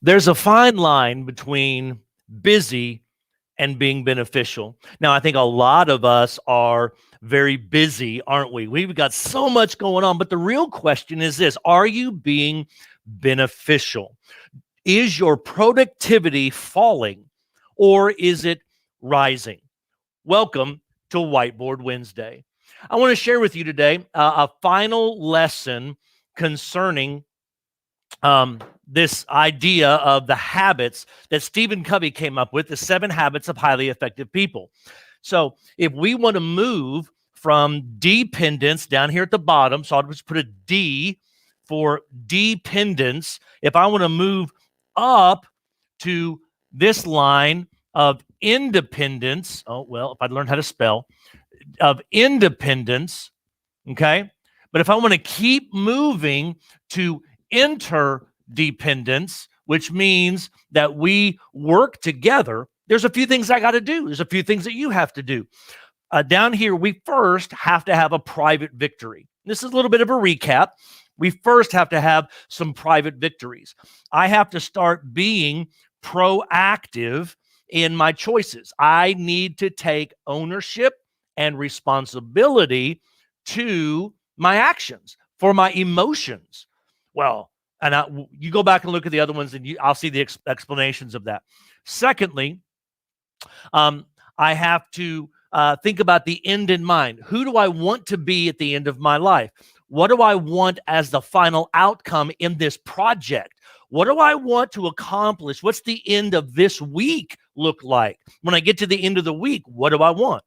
There's a fine line between busy and being beneficial. Now, I think a lot of us are very busy, aren't we? We've got so much going on, but the real question is this: are you being beneficial? Is your productivity falling or is it rising? Welcome to Whiteboard Wednesday. I want to share with you today a final lesson concerning this idea of the habits that Stephen Covey came up with, the 7 habits of highly effective people. So if we want to move from dependence down here at the bottom, so I'll just put a D for dependence. If I want to move up to this line of independence, if I learned how to spell, of independence, okay? But if I want to keep moving to interdependence, which means that we work together, there's a few things I got to do. There's a few things that you have to do. Down here, we first have to have a private victory. This is a little bit of a recap. We first have to have some private victories. I have to start being proactive in my choices. I need to take ownership and responsibility to my actions, for my emotions. Well, you go back and look at the other ones, and I'll see the explanations of that. Secondly, I have to think about the end in mind. Who do I want to be at the end of my life? What do I want as the final outcome in this project? What do I want to accomplish? What's the end of this week look like? When I get to the end of the week, what do I want?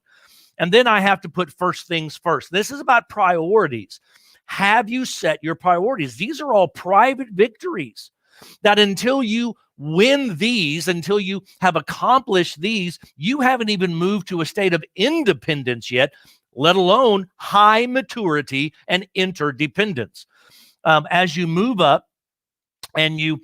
And then I have to put first things first. This is about priorities. Have you set your priorities? These are all private victories that until you win these, until you have accomplished these, you haven't even moved to a state of independence yet, let alone high maturity and interdependence. As you move up and you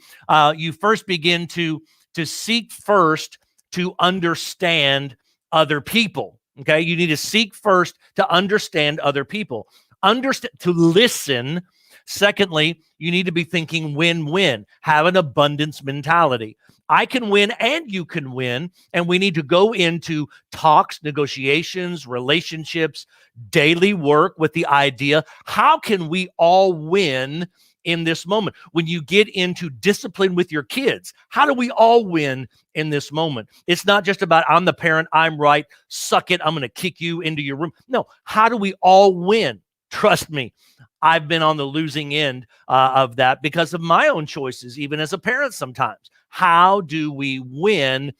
first begin to seek first to understand other people. Okay, you need to seek first to understand other people. To listen. Secondly, you need to be thinking win-win. Have an abundance mentality. I can win and you can win, and we need to go into talks, negotiations, relationships, daily work with the idea, how can we all win in this moment? When you get into discipline with your kids, how do we all win in this moment? It's not just about I'm the parent, I'm right, suck it, I'm going to kick you into your room. No, how do we all win? Trust me, I've been on the losing end of that because of my own choices, even as a parent sometimes. How do we win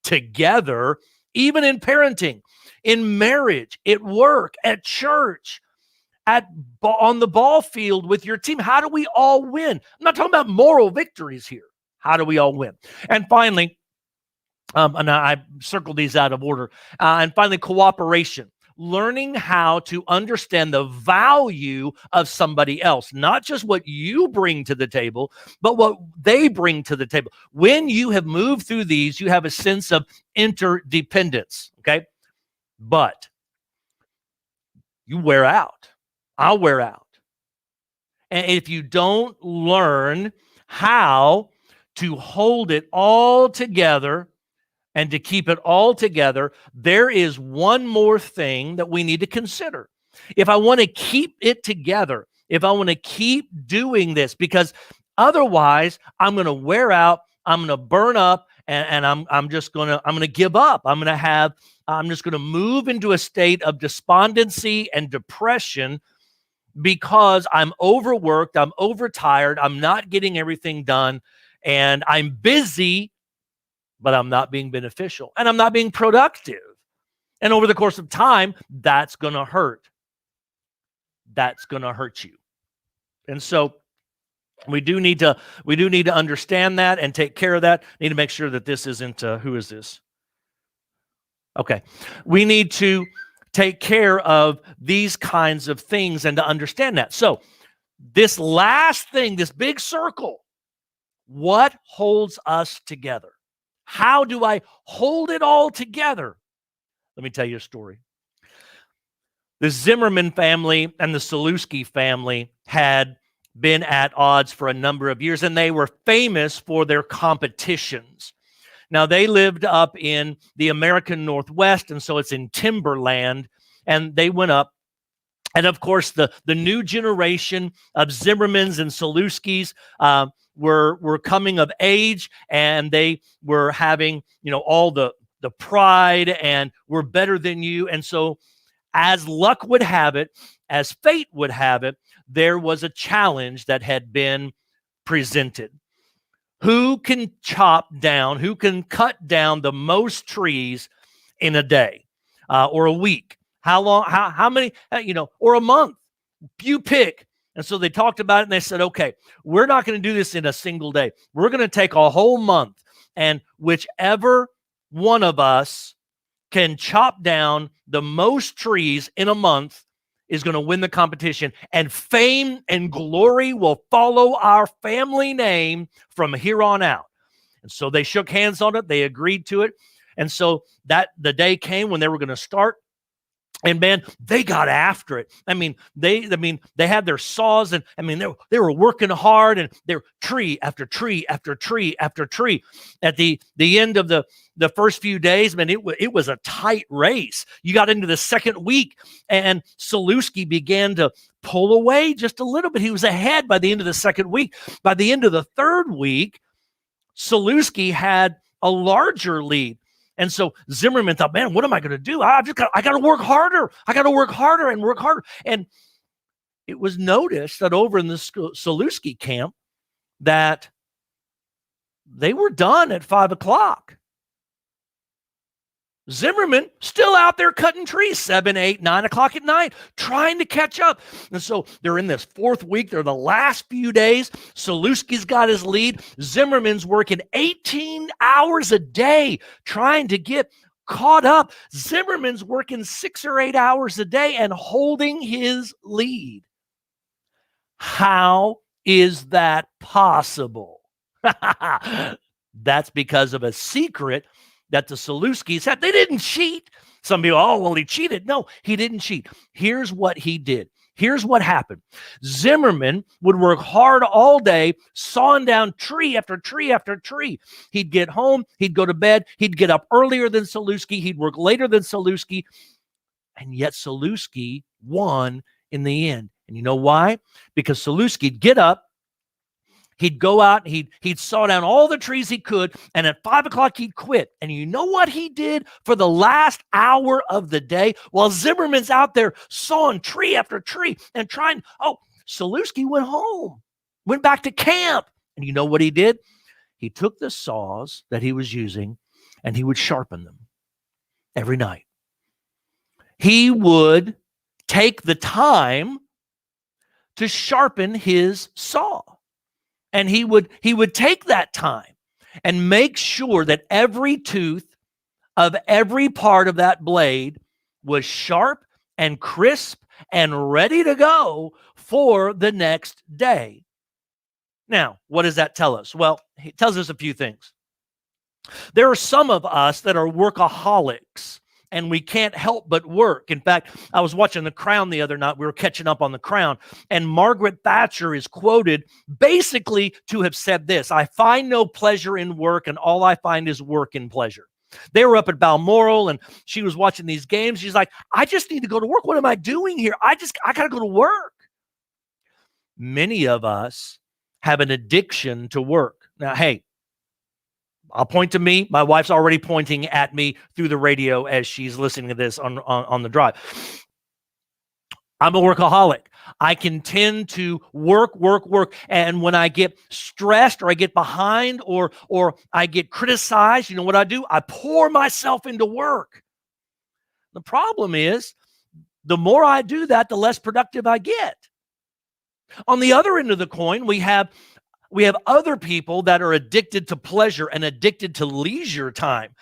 together, even in parenting, in marriage, at work, at church, on the ball field with your team? How do we all win? I'm not talking about moral victories here. How do we all win? And finally, and I circled these out of order. And finally, cooperation. Learning how to understand the value of somebody else, not just what you bring to the table, but what they bring to the table. When you have moved through these, you have a sense of interdependence, okay? But you wear out. I'll wear out. And if you don't learn how to hold it all together and to keep it all together, there is one more thing that we need to consider. If I want to keep it together, if I want to keep doing this, because otherwise I'm going to wear out, I'm going to burn up, and I'm just going to give up. I'm just going to move into a state of despondency and depression because I'm overworked, I'm overtired, I'm not getting everything done, and I'm busy, but I'm not being beneficial, and I'm not being productive. And over the course of time, that's going to hurt. That's going to hurt you. And so we do need to understand that and take care of that. Need to make sure that this isn't, who is this? Okay. We need to take care of these kinds of things and to understand that. So this last thing, this big circle, what holds us together? How do I hold it all together? Let me tell you a story. The Zimmerman family and the Saluski family had been at odds for a number of years, and they were famous for their competitions. Now, they lived up in the American Northwest, and so it's in timberland, and they went up. And of course, the new generation of Zimmermans and Saluskis were coming of age, and they were having, all the pride and we're better than you. And so, as luck would have it, as fate would have it, there was a challenge that had been presented. Who can who can cut down the most trees in a day or a week? How long, how many, or a month? You pick. And so they talked about it, and they said, okay, we're not going to do this in a single day. We're going to take a whole month, and whichever one of us can chop down the most trees in a month is going to win the competition, and fame and glory will follow our family name from here on out. And so they shook hands on it. They agreed to it. And so that the day came when they were going to start. And man, they got after it. They had their saws, and they were working hard, and they were tree after tree after tree after tree. At the end of the first few days, man, it was a tight race. You got into the second week, and Saluski began to pull away just a little bit. He was ahead by the end of the second week. By the end of the third week, Saluski had a larger lead. And so Zimmerman thought, man, what am I going to do? I got to work harder. I got to work harder and work harder. And it was noticed that over in the Saluski camp that they were done at 5 o'clock. Zimmerman still out there cutting trees 7, 8, 9 o'clock at night, trying to catch up. And so they're in this fourth week. They're the last few days. Saluski's got his lead. Zimmerman's working 18 hours a day trying to get caught up. Zimmerman's working 6 or 8 hours a day and holding his lead. How is that possible? That's because of a secret that the Saluskis had. They didn't cheat. Some people, oh, well, he cheated. No, he didn't cheat. Here's what he did. Here's what happened. Zimmerman would work hard all day, sawing down tree after tree after tree. He'd get home, he'd go to bed, he'd get up earlier than Saluski, he'd work later than Saluski, and yet Saluski won in the end. And you know why? Because Saluski'd get up, he'd go out, and he'd saw down all the trees he could, and at 5 o'clock he'd quit. And you know what he did for the last hour of the day? While Zimmerman's out there sawing tree after tree and trying, Saluski went home, went back to camp. And you know what he did? He took the saws that he was using, and he would sharpen them every night. He would take the time to sharpen his saw. And he would take that time and make sure that every tooth of every part of that blade was sharp and crisp and ready to go for the next day. Now, what does that tell us? Well, it tells us a few things. There are some of us that are workaholics, and we can't help but work. In fact, I was watching The Crown the other night. We were catching up on The Crown, and Margaret Thatcher is quoted basically to have said this: I find no pleasure in work, and all I find is work in pleasure. They were up at Balmoral, and she was watching these games. She's like, I just need to go to work. What am I doing here? I got to go to work. Many of us have an addiction to work. Now, hey, I'll point to me. My wife's already pointing at me through the radio as she's listening to this on the drive. I'm a workaholic. I can tend to work. And when I get stressed or I get behind or I get criticized, you know what I do? I pour myself into work. The problem is, the more I do that, the less productive I get. On the other end of the coin, we have other people that are addicted to pleasure and addicted to leisure time.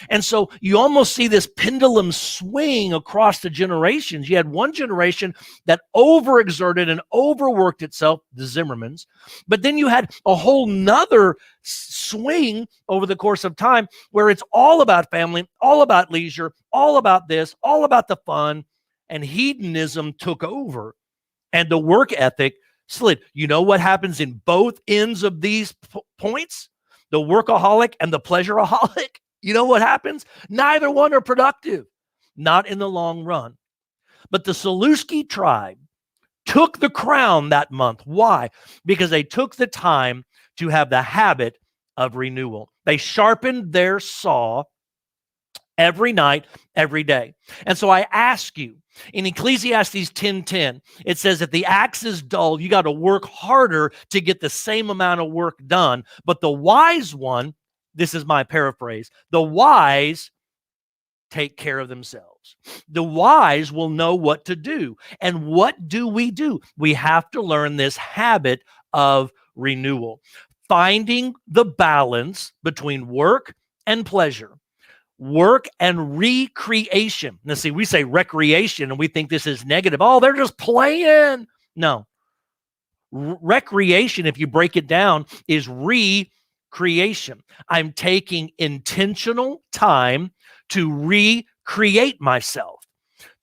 And so you almost see this pendulum swing across the generations. You had one generation that overexerted and overworked itself, the Zimmermans. But then you had a whole nother swing over the course of time where it's all about family, all about leisure, all about this, all about the fun, and hedonism took over. And the work ethic slid. You know what happens in both ends of these points? The workaholic and the pleasureaholic. You know what happens? Neither one are productive, not in the long run. But the Saluski tribe took the crown that month. Why? Because they took the time to have the habit of renewal. They sharpened their saw every night, every day. And so I ask you, in Ecclesiastes 10:10, it says that the axe is dull. You got to work harder to get the same amount of work done. But the wise one, this is my paraphrase, the wise take care of themselves. The wise will know what to do. And what do? We have to learn this habit of renewal, finding the balance between work and pleasure. Work and recreation. Now, see, we say recreation and we think this is negative. Oh, they're just playing. No. Recreation, if you break it down, is recreation. I'm taking intentional time to recreate myself,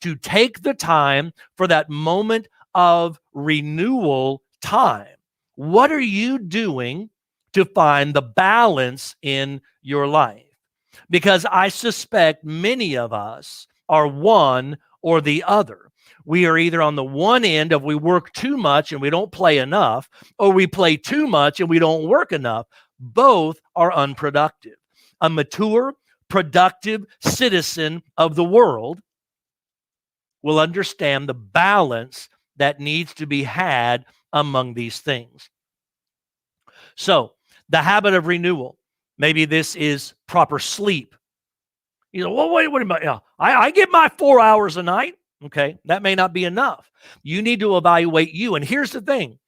to take the time for that moment of renewal time. What are you doing to find the balance in your life? Because I suspect many of us are one or the other. We are either on the one end of we work too much and we don't play enough, or we play too much and we don't work enough. Both are unproductive. A mature, productive citizen of the world will understand the balance that needs to be had among these things. So, the habit of renewal. Maybe this is proper sleep. You know, well, wait a minute. Yeah, I get my 4 hours a night. Okay, that may not be enough. You need to evaluate you. And here's the thing.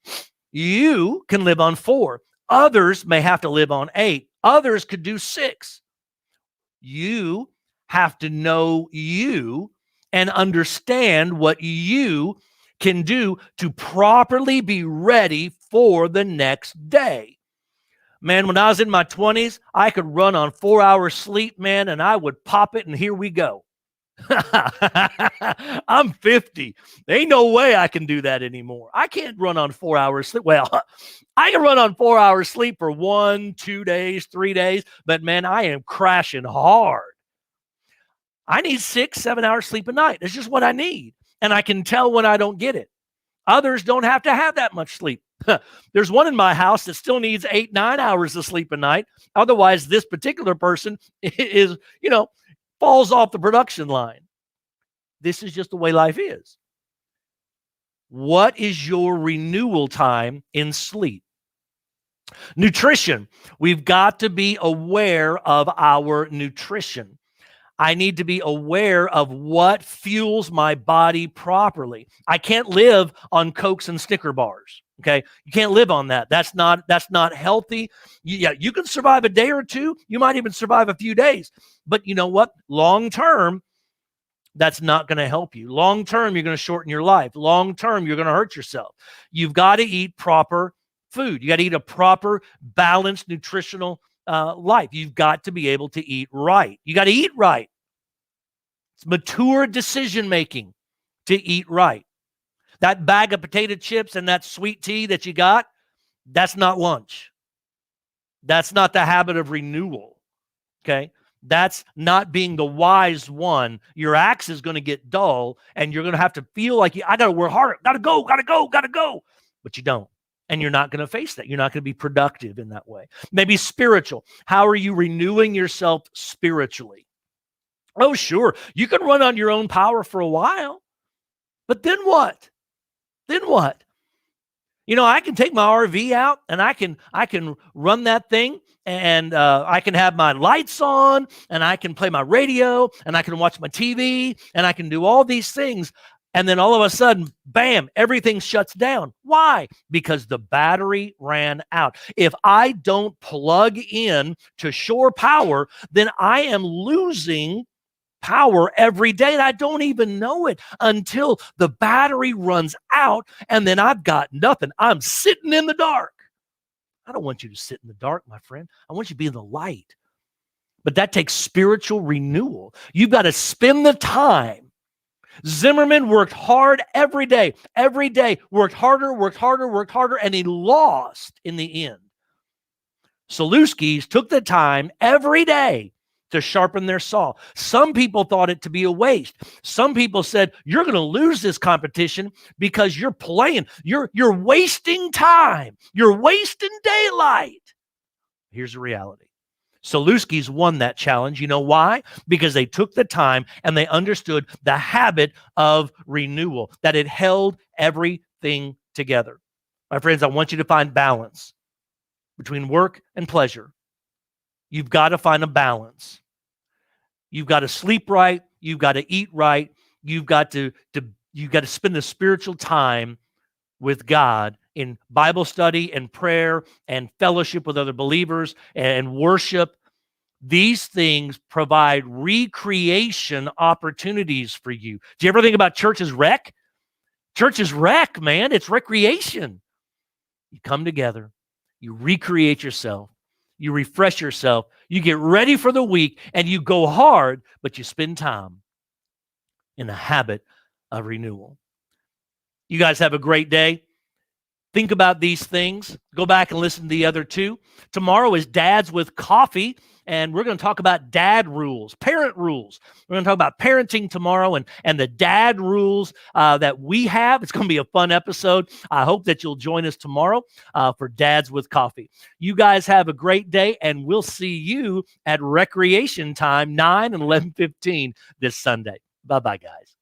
You can live on 4. Others may have to live on 8. Others could do 6. You have to know you and understand what you can do to properly be ready for the next day. Man, when I was in my 20s, I could run on 4 hours sleep, man, and I would pop it, and here we go. I'm 50. There ain't no way I can do that anymore. I can't run on 4 hours sleep. Well, I can run on 4 hours sleep for 1, 2 days, 3 days, but man, I am crashing hard. I need 6, 7 hours sleep a night. That's just what I need. And I can tell when I don't get it. Others don't have to have that much sleep. There's one in my house that still needs 8, 9 hours of sleep a night. Otherwise, this particular person is, falls off the production line. This is just the way life is. What is your renewal time in sleep? Nutrition. We've got to be aware of our nutrition. I need to be aware of what fuels my body properly. I can't live on Cokes and Snicker bars. Okay, you can't live on that. That's not healthy. You can survive a day or two. You might even survive a few days. But you know what? Long term, that's not going to help you. Long term, you're going to shorten your life. Long term, you're going to hurt yourself. You've got to eat proper food. You got to eat a proper, balanced, nutritional life. You've got to be able to eat right. You got to eat right. It's mature decision making to eat right. That bag of potato chips and that sweet tea that you got, that's not lunch. That's not the habit of renewal. Okay? That's not being the wise one. Your axe is going to get dull and you're going to have to feel like, I got to work harder. Got to go. But you don't. And you're not going to face that. You're not going to be productive in that way. Maybe spiritual. How are you renewing yourself spiritually? Oh, sure. You can run on your own power for a while. But then what? I can take my RV out and I can run that thing and I can have my lights on and I can play my radio and I can watch my TV and I can do all these things. And then all of a sudden, bam, everything shuts down. Why? Because the battery ran out. If I don't plug in to shore power, then I am losing power every day. And I don't even know it until the battery runs out and then I've got nothing. I'm sitting in the dark. I don't want you to sit in the dark, my friend. I want you to be in the light. But that takes spiritual renewal. You've got to spend the time Zimmerman worked hard every day, worked harder, and he lost in the end. Salewski's took the time every day to sharpen their saw. Some people thought it to be a waste. Some people said, you're going to lose this competition because you're playing. You're wasting time. You're wasting daylight. Here's the reality. Salewski's won that challenge. You know why? Because they took the time and they understood the habit of renewal, that it held everything together. My friends, I want you to find balance between work and pleasure. You've got to find a balance. You've got to sleep right. You've got to eat right. You've got to spend the spiritual time with God in Bible study and prayer and fellowship with other believers and worship. These things provide recreation opportunities for you. Do you ever think about church as rec? Church is rec, man. It's recreation. You come together. You recreate yourself. You refresh yourself. You get ready for the week, and you go hard, but you spend time in the habit of renewal. You guys have a great day. Think about these things. Go back and listen to the other two. Tomorrow is Dads with Coffee, and we're going to talk about dad rules, parent rules. We're going to talk about parenting tomorrow and the dad rules that we have. It's going to be a fun episode. I hope that you'll join us tomorrow for Dads with Coffee. You guys have a great day, and we'll see you at recreation time, 9 and 11:15 this Sunday. Bye-bye, guys.